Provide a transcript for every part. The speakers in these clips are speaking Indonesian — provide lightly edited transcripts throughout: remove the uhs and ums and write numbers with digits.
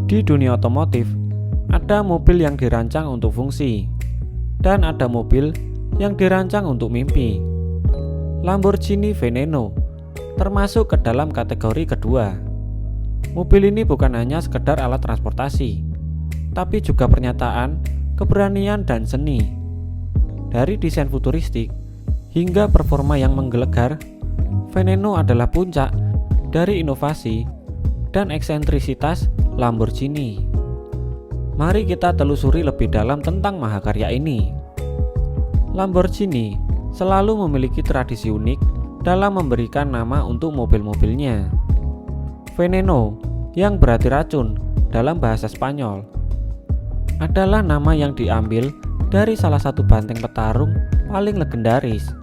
Di dunia otomotif, ada mobil yang dirancang untuk fungsi, dan ada mobil yang dirancang untuk mimpi. Lamborghini Veneno termasuk ke dalam kategori kedua. Mobil ini bukan hanya sekedar alat transportasi, tapi juga pernyataan keberanian dan seni. Dari desain futuristik hingga performa yang menggelegar, Veneno adalah puncak dari inovasi dan eksentrisitas Lamborghini. Mari kita telusuri lebih dalam tentang mahakarya ini. Lamborghini selalu memiliki tradisi unik dalam memberikan nama untuk mobil-mobilnya. Veneno, yang berarti racun dalam bahasa Spanyol, adalah nama yang diambil dari salah satu banteng petarung paling legendaris.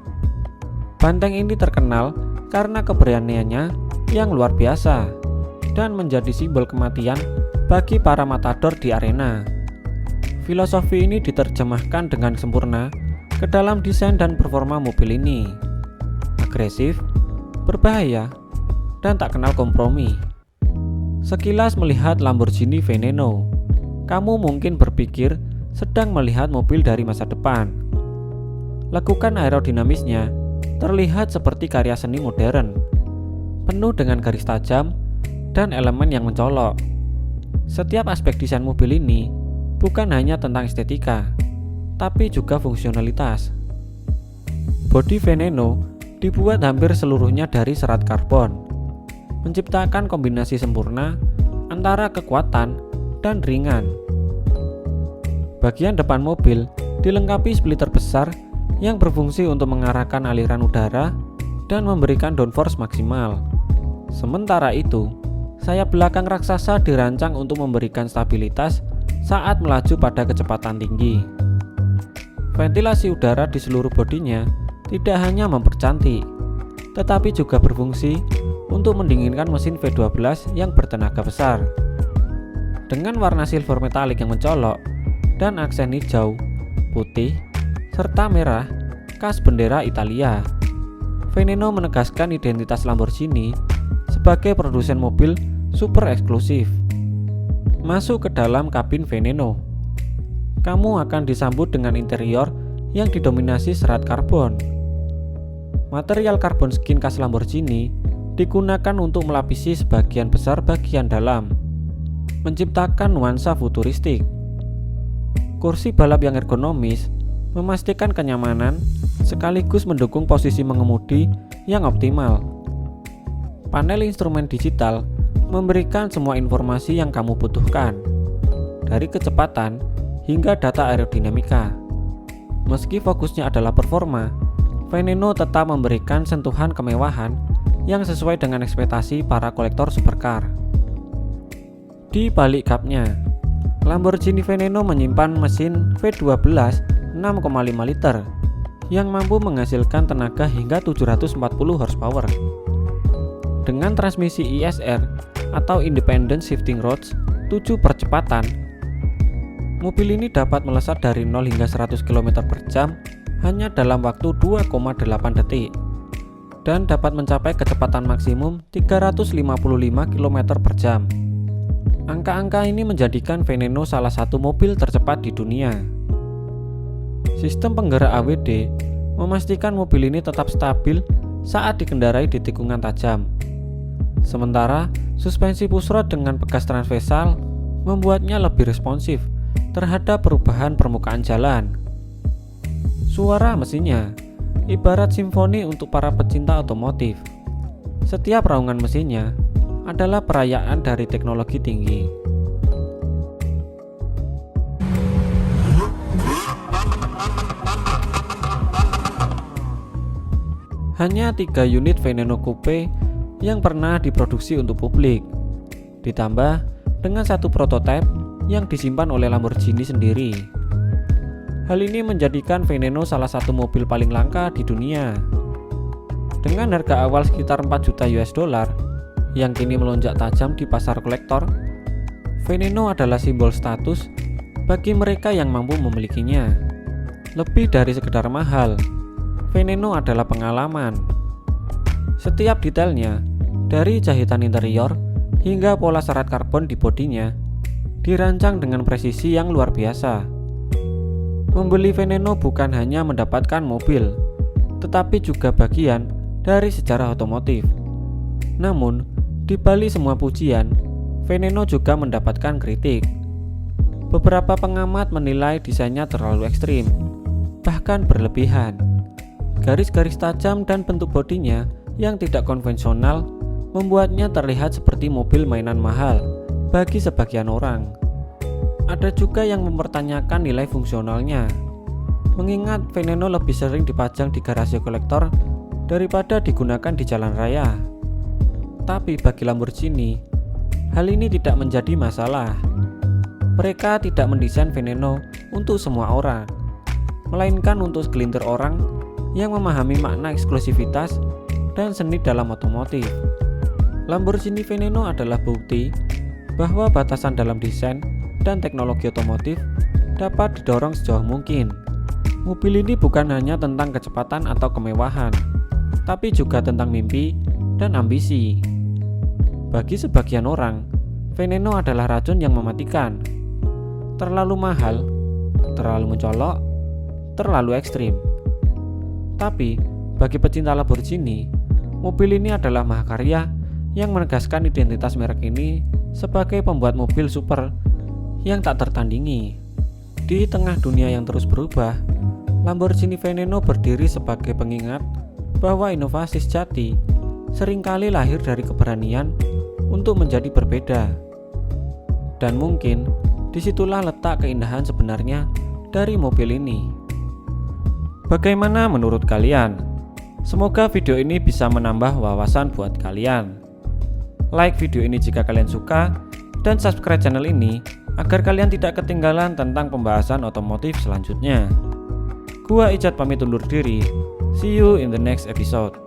Banteng ini terkenal karena keberaniannya yang luar biasa dan menjadi simbol kematian bagi para matador di arena. Filosofi ini diterjemahkan dengan sempurna ke dalam desain dan performa mobil ini. Agresif, berbahaya, dan tak kenal kompromi. Sekilas melihat Lamborghini Veneno, kamu mungkin berpikir sedang melihat mobil dari masa depan. Lekukan aerodinamisnya terlihat seperti karya seni modern, penuh dengan garis tajam dan elemen yang mencolok. Setiap aspek desain mobil ini bukan hanya tentang estetika, tapi juga fungsionalitas. Bodi Veneno dibuat hampir seluruhnya dari serat karbon, menciptakan kombinasi sempurna antara kekuatan dan ringan. Bagian depan mobil dilengkapi splitter besar yang berfungsi untuk mengarahkan aliran udara dan memberikan downforce maksimal. Sementara itu, sayap belakang raksasa dirancang untuk memberikan stabilitas saat melaju pada kecepatan tinggi. Ventilasi udara di seluruh bodinya tidak hanya mempercantik, tetapi juga berfungsi untuk mendinginkan mesin V12 yang bertenaga besar. Dengan warna silver metalik yang mencolok dan aksen hijau, putih, serta merah khas bendera Italia, Veneno menegaskan identitas Lamborghini sebagai produsen mobil super eksklusif. Masuk ke dalam kabin Veneno, kamu akan disambut dengan interior yang didominasi serat karbon. Material karbon skin khas Lamborghini digunakan untuk melapisi sebagian besar bagian dalam, menciptakan nuansa futuristik. Kursi balap yang ergonomis memastikan kenyamanan sekaligus mendukung posisi mengemudi yang optimal. Panel instrumen digital memberikan semua informasi yang kamu butuhkan, dari kecepatan hingga data aerodinamika. Meski fokusnya adalah performa, Veneno tetap memberikan sentuhan kemewahan yang sesuai dengan ekspektasi para kolektor supercar. Di balik kapnya, Lamborghini Veneno menyimpan mesin V12 6,5 liter yang mampu menghasilkan tenaga hingga 740 horsepower. Dengan transmisi ISR atau Independent Shifting Rods 7 percepatan, mobil ini dapat melesat dari 0 hingga 100 km per jam hanya dalam waktu 2,8 detik dan dapat mencapai kecepatan maksimum 355 km per jam. Angka-angka ini menjadikan Veneno salah satu mobil tercepat di dunia. Sistem penggerak AWD memastikan mobil ini tetap stabil saat dikendarai di tikungan tajam. Sementara suspensi pushrod dengan pegas transversal membuatnya lebih responsif terhadap perubahan permukaan jalan. Suara mesinnya ibarat simfoni untuk para pecinta otomotif. Setiap raungan mesinnya adalah perayaan dari teknologi tinggi. Hanya 3 unit Veneno Coupe yang pernah diproduksi untuk publik, ditambah dengan 1 prototipe yang disimpan oleh Lamborghini sendiri. Hal ini menjadikan Veneno salah satu mobil paling langka di dunia. Dengan harga awal sekitar 4 juta US$ yang kini melonjak tajam di pasar kolektor, Veneno adalah simbol status bagi mereka yang mampu memilikinya. Lebih dari sekedar mahal, Veneno adalah pengalaman. Setiap detailnya, dari jahitan interior hingga pola serat karbon di bodinya, dirancang dengan presisi yang luar biasa. Membeli Veneno bukan hanya mendapatkan mobil, tetapi juga bagian dari sejarah otomotif. Namun, di balik semua pujian, Veneno juga mendapatkan kritik. Beberapa pengamat menilai desainnya terlalu ekstrim, bahkan berlebihan. Garis-garis tajam dan bentuk bodinya yang tidak konvensional membuatnya terlihat seperti mobil mainan mahal bagi sebagian orang. Ada juga yang mempertanyakan nilai fungsionalnya, mengingat Veneno lebih sering dipajang di garasi kolektor daripada digunakan di jalan raya. Tapi bagi Lamborghini, hal ini tidak menjadi masalah. Mereka tidak mendesain Veneno untuk semua orang, melainkan untuk segelintir orang yang memahami makna eksklusivitas dan seni dalam otomotif. Lamborghini Veneno adalah bukti bahwa batasan dalam desain dan teknologi otomotif dapat didorong sejauh mungkin. Mobil ini bukan hanya tentang kecepatan atau kemewahan, tapi juga tentang mimpi dan ambisi. Bagi sebagian orang, Veneno adalah racun yang mematikan. Terlalu mahal, terlalu mencolok, terlalu ekstrim. Tapi, bagi pecinta Lamborghini, mobil ini adalah mahakarya yang menegaskan identitas merek ini sebagai pembuat mobil super yang tak tertandingi. Di tengah dunia yang terus berubah, Lamborghini Veneno berdiri sebagai pengingat bahwa inovasi sejati seringkali lahir dari keberanian untuk menjadi berbeda. Dan mungkin disitulah letak keindahan sebenarnya dari mobil ini. Bagaimana menurut kalian? Semoga video ini bisa menambah wawasan buat kalian. Like video ini jika kalian suka, dan subscribe channel ini agar kalian tidak ketinggalan tentang pembahasan otomotif selanjutnya. Gua Icat pamit undur diri. See you in the next episode.